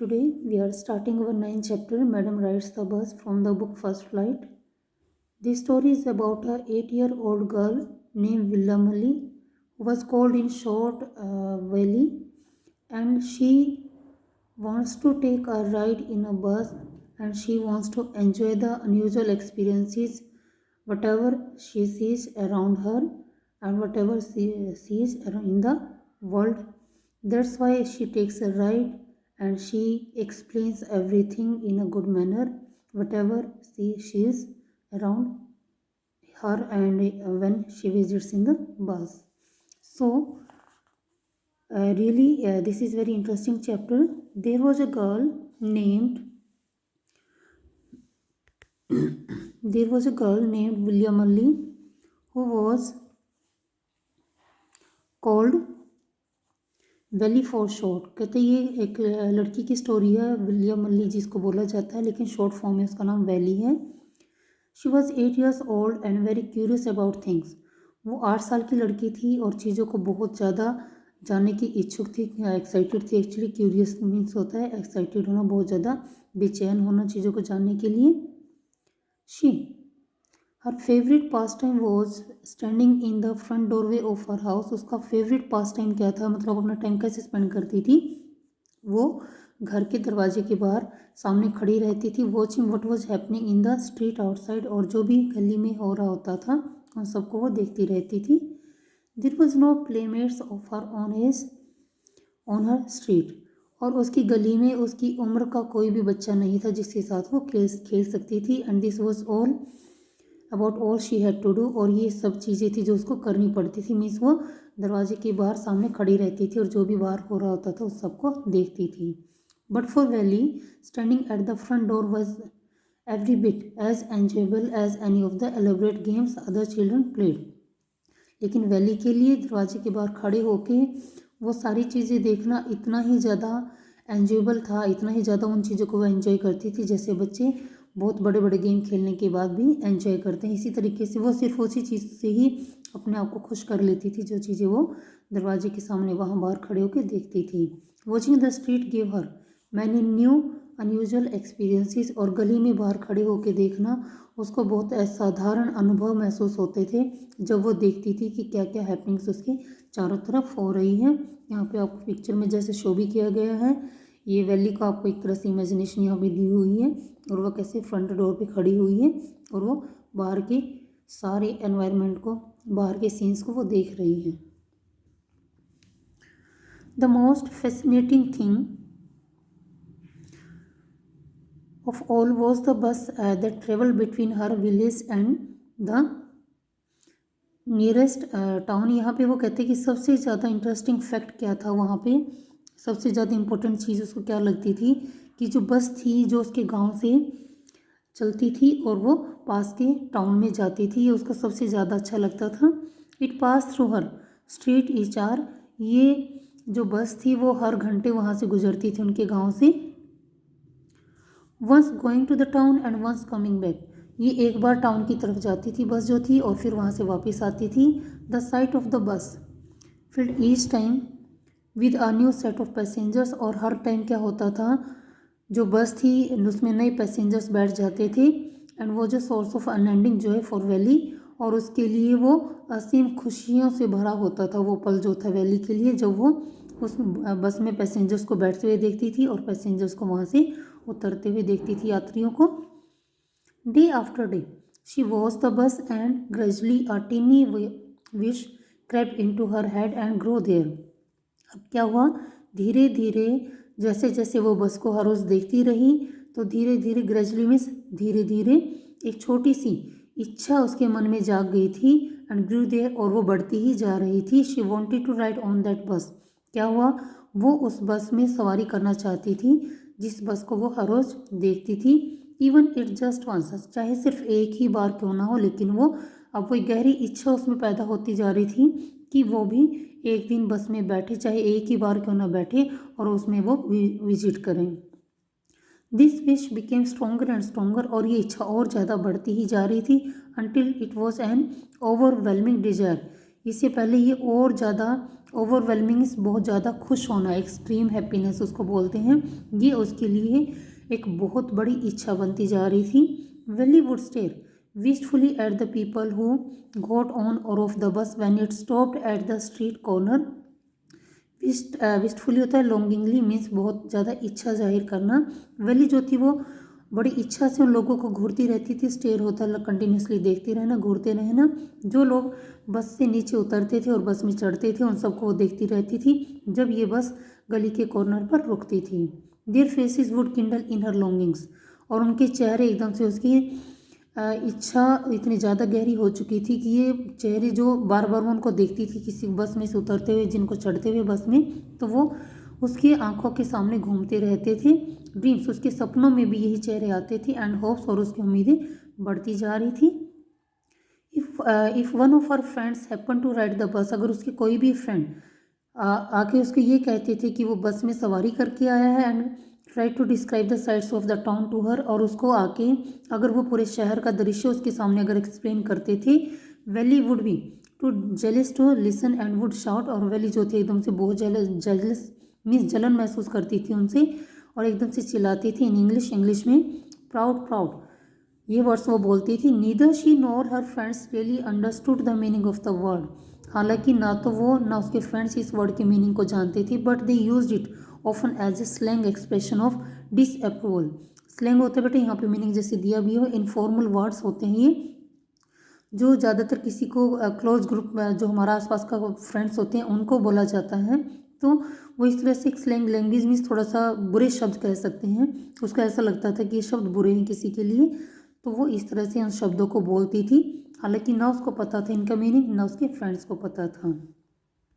Today we are starting our ninth chapter. Madam rides the bus from the book First Flight. This story is about a 8-year-old girl named Willamali who was called in short Valley, and she wants to take a ride in a bus, and she wants to enjoy the unusual experiences whatever she sees around her and whatever she sees around in the world. That's why she takes a ride and she explains everything in a good manner, whatever she is around her and when she visits in the bus. So, really, this is very interesting chapter. There was a girl named there was a girl named William Ali who was called valley for short. कहते ये एक लड़की की story है, William मल्ली जिसको बोला जाता है, लेकिन शॉर्ट फॉर्म में उसका नाम वैली है. She was 8 years old and very curious about things. वो 8 साल की लड़की थी और चीज़ों को बहुत ज़्यादा जानने की इच्छुक थी, एक्साइटेड थी. एक्चुअली क्यूरियस मीन्स होता है एक्साइटेड होना, बहुत ज़्यादा बेचैन होना चीज़ों को जानने के लिए. She her favourite pass time was standing in the front doorway of her house. उसका फेवरेट पास टाइम क्या था, मतलब अपना टाइम कैसे स्पेंड करती थी, वो घर के दरवाजे के बाहर सामने खड़ी रहती थी, watching what was happening in the street outside. और जो भी गली में हो रहा होता था उन सबको वो देखती रहती थी. There was no playmates of her own age on her street. और उसकी गली में उसकी उम्र का कोई भी बच्चा नहीं था जिसके साथ वो खेल सकती थी. And this was all about all she had to do. और ये सब चीज़ें थी जो उसको करनी पड़ती थी. मीन्स वो दरवाजे के बाहर सामने खड़ी रहती थी और जो भी बाहर हो रहा होता था उस सबको देखती थी. But for Valli standing at the front door was every bit as enjoyable as any of the elaborate games other children played. लेकिन वैली के लिए दरवाजे के बाहर खड़े होके वो सारी चीज़ें देखना इतना ही ज़्यादा एंजॉयबल था, इतना ही ज़्यादा उन चीज़ों को वो एंजॉय करती थी जैसे बच्चे बहुत बड़े बड़े गेम खेलने के बाद भी एंजॉय करते हैं. इसी तरीके से वो सिर्फ उसी चीज़ से ही अपने आप को खुश कर लेती थी जो चीज़ें वो दरवाजे के सामने वहाँ बाहर खड़े होकर देखती थी. Watching the street give her many new unusual experiences. और गली में बाहर खड़े होकर देखना उसको बहुत असाधारण अनुभव महसूस होते थे जब वो देखती थी कि क्या क्या हैपनिंग्स उसके चारों तरफ हो रही है. यहाँ पे आपको पिक्चर में जैसे शो भी किया गया है, ये वैली को आपको एक तरह से इमेजिनेशन यहाँ पे दी हुई है और वह कैसे फ्रंट डोर पे खड़ी हुई है और वो बाहर के सारे एनवायरनमेंट को, बाहर के सीन्स को वो देख रही है. The most fascinating thing of all was the bus that traveled between her village and the nearest town. यहाँ पे वो कहते हैं कि सबसे ज़्यादा इंटरेस्टिंग फैक्ट क्या था वहाँ पे, सबसे ज़्यादा इम्पोर्टेंट चीज़ उसको क्या लगती थी कि जो बस थी जो उसके गांव से चलती थी और वो पास के टाउन में जाती थी, ये उसको सबसे ज़्यादा अच्छा लगता था. It pass through her street each hour. ये जो बस थी वो हर घंटे वहाँ से गुजरती थी उनके गांव से. Once going to the town and once coming back. ये एक बार टाउन की तरफ जाती थी बस जो थी और फिर वहाँ से वापस आती थी. The site of the bus field each time with a new set of passengers. और हर टाइम क्या होता था, जो बस थी उसमें नए पैसेंजर्स बैठ जाते थे. एंड वो जो source of unending Joy for valley, और उसके लिए वो असीम खुशियों से भरा होता था वो पल जो था वैली के लिए, जब वो उस बस में पैसेंजर्स को बैठते हुए देखती थी और पैसेंजर्स को वहाँ से उतरते हुए देखती थी, यात्रियों को. Day after day she watch the bus and gradually a tiny wish crept into her head and grow there. अब क्या हुआ, धीरे धीरे जैसे जैसे वो बस को हर रोज़ देखती रही तो धीरे धीरे ग्रेजुअली मीन्स धीरे धीरे एक छोटी सी इच्छा उसके मन में जाग गई थी. एंड ग्रू देयर, और वो बढ़ती ही जा रही थी. She wanted to ride on that bus. क्या हुआ, वो उस बस में सवारी करना चाहती थी जिस बस को वो हर रोज़ देखती थी. इवन इट जस्ट वंस, चाहे सिर्फ एक ही बार क्यों ना हो, लेकिन वो अब वो गहरी इच्छा उसमें पैदा होती जा रही थी कि वो भी एक दिन बस में बैठे, चाहे एक ही बार क्यों ना बैठे, और उसमें वो विजिट करें. This wish became stronger and stronger. और ये इच्छा और ज़्यादा बढ़ती ही जा रही थी. Until it was an overwhelming desire. इससे पहले ये और ज़्यादा ओवरवेलमिंग, बहुत ज़्यादा खुश होना, एक्सट्रीम हैप्पीनेस उसको बोलते हैं, ये उसके लिए एक बहुत बड़ी इच्छा बनती जा रही थी। Wally would stare wistfully at the people who got on or off the bus when it stopped at the street corner। Wistfully होता है लॉन्गिंगली, मीन्स बहुत ज़्यादा इच्छा जाहिर करना। वेली जो थी वो बड़ी इच्छा से उन लोगों को घूरती रहती थी। स्टेयर होता है कंटिन्यूसली देखती रहना, घूरते रहना। जो लोग बस से नीचे उतरते थे और बस में चढ़ते थे उन सबको वो देखती रहती थी जब ये बस गली के कॉर्नर पर रुकती थी। Their faces would Kindle in her longings, और उनके चेहरे एकदम से उसकी इच्छा इतनी ज़्यादा गहरी हो चुकी थी कि ये चेहरे जो बार बार वो उनको देखती थी किसी बस में से उतरते हुए, जिनको चढ़ते हुए बस में, तो वो उसकी आंखों के सामने घूमते रहते थे। ड्रीम्स, उसके सपनों में भी यही चेहरे आते थे। एंड होप्स, और उसकी उम्मीदें बढ़ती जा रही थी। If one of her friends happen to ride the bus, अगर उसके कोई भी फ्रेंड आके उसको ये कहते थे कि वो बस में सवारी करके आया है, and try to describe the sides of the town to her, और उसको आके अगर वो पूरे शहर का दृश्य उसके सामने अगर एक्सप्लेन करते थे, Wally would be too jealous to listen and would shout, और वेली जो थे एकदम से बहुत जेलस मीन्स जलन महसूस करती थी उनसे और एकदम से चिल्लाती थी इन इंग्लिश में प्राउड प्राउड, ये वर्ड्स वो बोलती थी। Neither she nor her friends really understood the meaning of the word, हालांकि ना तो वो ना उसके फ्रेंड्स इस वर्ड के मीनिंग को जानते थे, but they used it often as a slang expression of disapproval. Slang होता है बेटा यहाँ पे मीनिंग जैसे दिया भी हो, इनफॉर्मल वर्ड्स होते हैं ये, जो ज़्यादातर किसी को क्लोज ग्रुप में जो हमारा आसपास का फ्रेंड्स होते हैं उनको बोला जाता है। तो वो इस तरह से एक स्लैंग लैंग्वेज मीन्स थोड़ा सा बुरे शब्द कह सकते हैं, उसको ऐसा लगता था कि ये शब्द बुरे हैं किसी के लिए, तो वो इस तरह से उन शब्दों को बोलती थी, हालांकि ना उसको पता था इनका मीनिंग, ना उसके फ्रेंड्स को पता था।